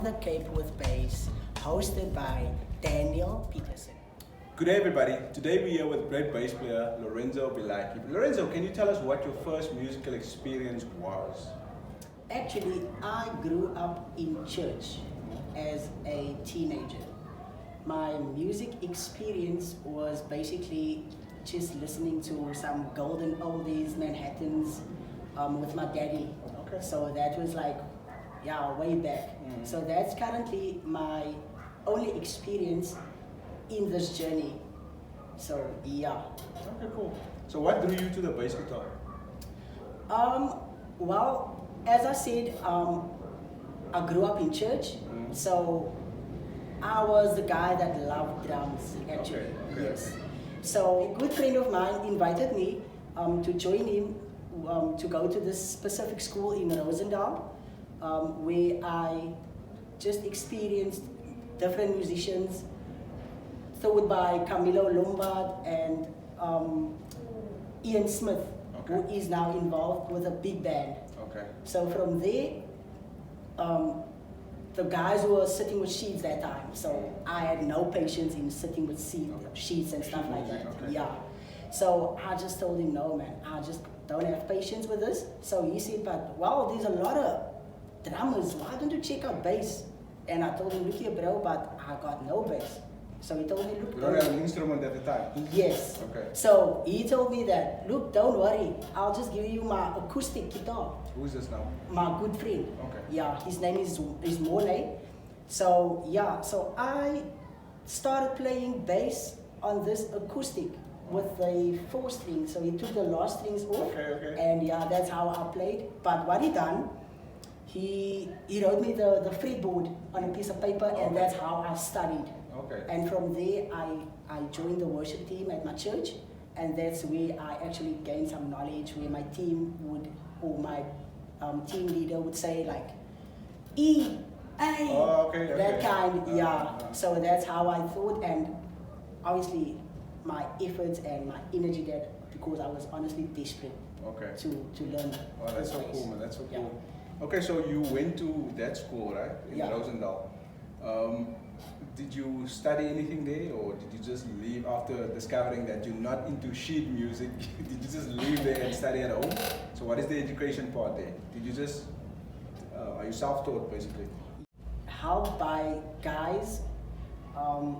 the Cape with Bass, hosted by Daniel Peterson. Good day, everybody. Today we're here with great bass player Laurenzo Bilatyi. Lorenzo, can you tell us what your first musical experience was? Actually, I grew up in church as a teenager. My music experience was basically just listening to some golden oldies, Manhattans, with my daddy. Okay. So that was like, yeah, way back. So that's currently my only experience in this journey. So yeah. Okay, cool. So what drew you to the bass guitar? Well, as I said, I grew up in church, so I was the guy that loved drums, actually. Okay. Yes. So a good friend of mine invited me to join him to go to this specific school in Rosendal, where I just experienced different musicians, taught by Camilo Lombard and Ian Smith, who is now involved with a big band. Okay. So from there, the guys were sitting with sheets that time, so I had no patience in sitting with sheets and stuff like that. Okay. Yeah. So I just told him, no man, I just don't have patience with this. So he said, but wow, there's a lot of drummers, why don't you check out bass? And I told him, look here bro, but I got no bass. So he told me, look, You don't have an instrument at the time? yes. Okay. So he told me that, look, don't worry, I'll just give you my acoustic guitar. Who's this now? My good friend. Okay. Yeah, his name is Morley. So yeah, so I started playing bass on this acoustic with the 4 strings. So he took the last strings off. Okay. And yeah, that's how I played. But what he done, he wrote me the fretboard on a piece of paper, and that's how I studied. Okay. And from there, I joined the worship team at my church, and that's where I actually gained some knowledge, where my team would, or my team leader would say like, E, A, that kind, yeah. So that's how I thought, and obviously my efforts and my energy that, because I was honestly desperate to learn. Oh, that's so cool, man. That's so Yeah. cool. Okay, so you went to that school, right? In Yeah. Rosendal. Did you study anything there, or did you just leave after discovering that you're not into sheet music? Did you just leave there and study at home? So what is the education part there? Did you just, are you self-taught basically? Helped by guys,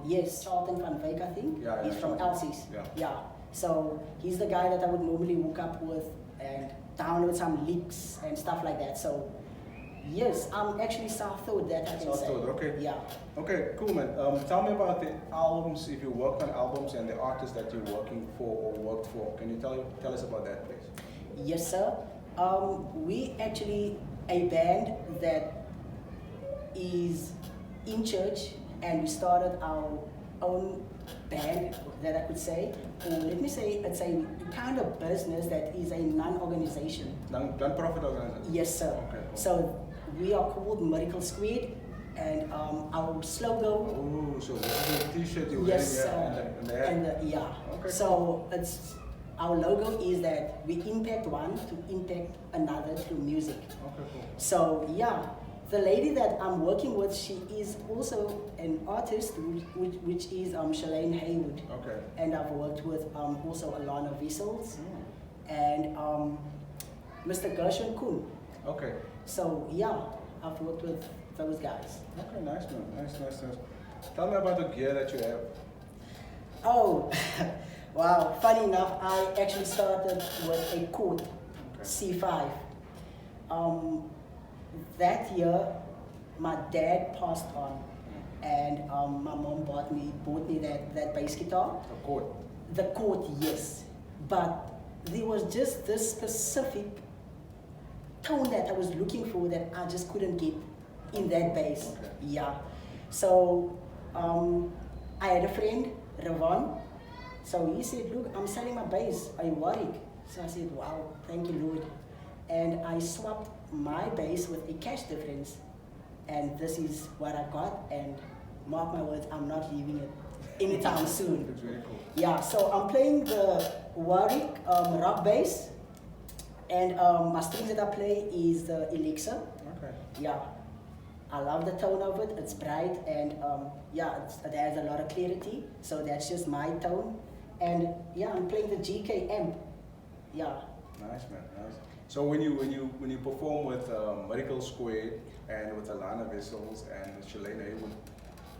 yes, Charlton van Wyk, I think. Yeah, he's from Charlton. Elsie's. Yeah. So he's the guy that I would normally hook up with and download some leaks and stuff like that. So yes, I'm actually self-taught, that I can say. Self-taught, okay. Yeah. Okay, cool, man. Tell me about the albums, if you worked on albums, and the artists that you're working for or worked for. Can you tell us about that, please? Yes, sir. We actually a band that is in church, and we started our own band, that I could say. Or let me say, it's a kind of business that is a non-organization. Non-profit organization? Yes, sir. Okay, cool. So we are called Miracle Squared, and our slogan. Oh, so this is a t-shirt you're Yes, wearing, yeah, yeah. Okay, So it's our logo is that we impact one to impact another through music. Okay, cool. So yeah, the lady that I'm working with, she is also an artist, which is Shalane Haywood. Okay. And I've worked with also Alana Vessels and Mr. Gershon Kuhn. Okay. So yeah, I've worked with those guys. Okay, nice man, nice. Tell me about the gear that you have. Oh, wow, funny enough, I actually started with a Court C5. That year, my dad passed on, and my mom bought me that bass guitar. The Court. The Court, yes, but there was just this specific tone that I was looking for that I just couldn't get in that bass. Okay. Yeah. So I had a friend, Ravon. So he said, look, I'm selling my bass. Are you worried? So I said, wow, thank you, Lord. And I swapped my bass with a cash difference. And this is what I got. And mark my words, I'm not leaving it anytime soon. It's very cool. Yeah, so I'm playing the Warwick rock bass. And my strings that I play is the Elixir. Okay. Yeah. I love the tone of it. It's bright and yeah, it has a lot of clarity. So that's just my tone. And yeah, I'm playing the GK amp. Yeah. Nice, man. Nice. So when you perform with Miracle Squared and with Alana Vessels and with Shalane Haywood,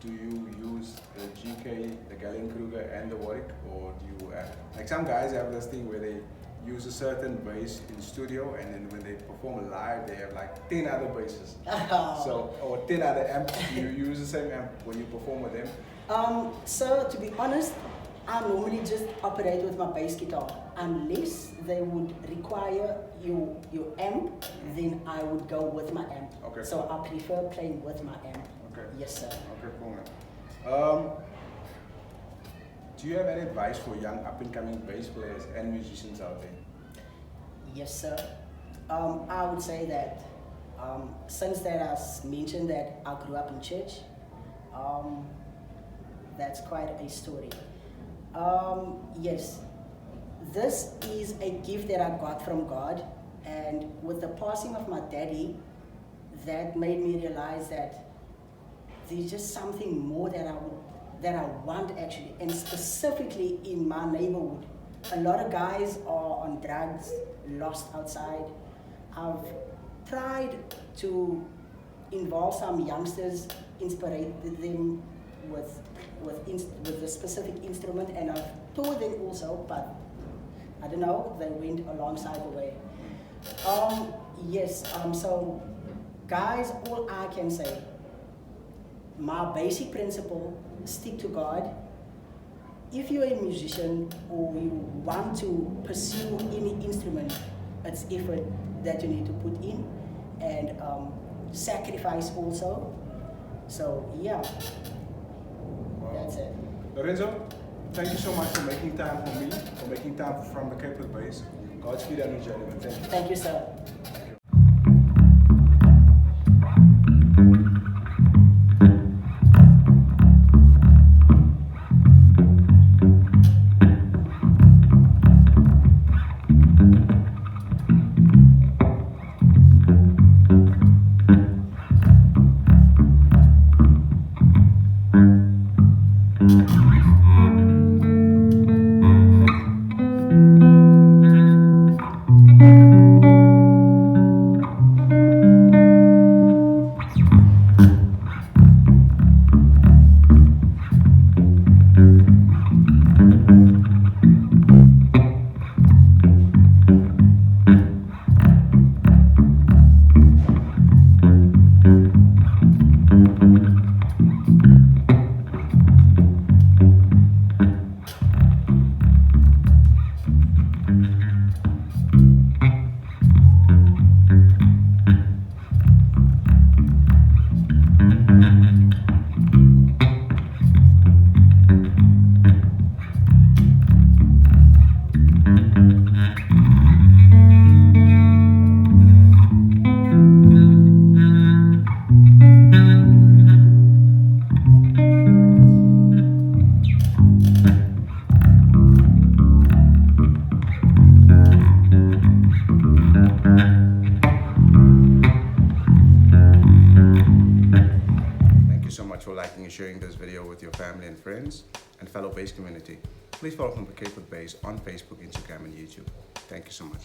do you use the GK, the Galen Kruger, and the Warwick, or do you like some guys have this thing where they use a certain bass in studio, and then when they perform live, they have like 10 other basses. So, or 10 other amps. Do you use the same amp when you perform with them? So to be honest, I normally just operate with my bass guitar. Unless they would require your amp, then I would go with my amp. Okay. So I prefer playing with my amp. Okay. Yes, sir. Okay, cool, man. Do you have any advice for young up-and-coming bass players and musicians out there? Yes, sir. I would say that since that I mentioned that I grew up in church, that's quite a story. Yes, this is a gift that I got from God, and with the passing of my daddy, that made me realize that there's just something more that I want actually, and specifically in my neighborhood. A lot of guys are on drugs, lost outside. I've tried to involve some youngsters, inspire them with a specific instrument, and I've taught them also, but I don't know, they went alongside the way. Yes, so guys, all I can say, my basic principle, stick to God. If you're a musician or you want to pursue any instrument, it's effort that you need to put in, and sacrifice also. So yeah, that's it. Laurenzo, thank you so much for making time for me, for making time from the Cape Town base. Godspeed on your journey, man. Thank you. Thank you, sir. For liking and sharing this video with your family and friends and fellow bass community. Please follow Cape Town Bass on Facebook, Instagram and YouTube. Thank you so much.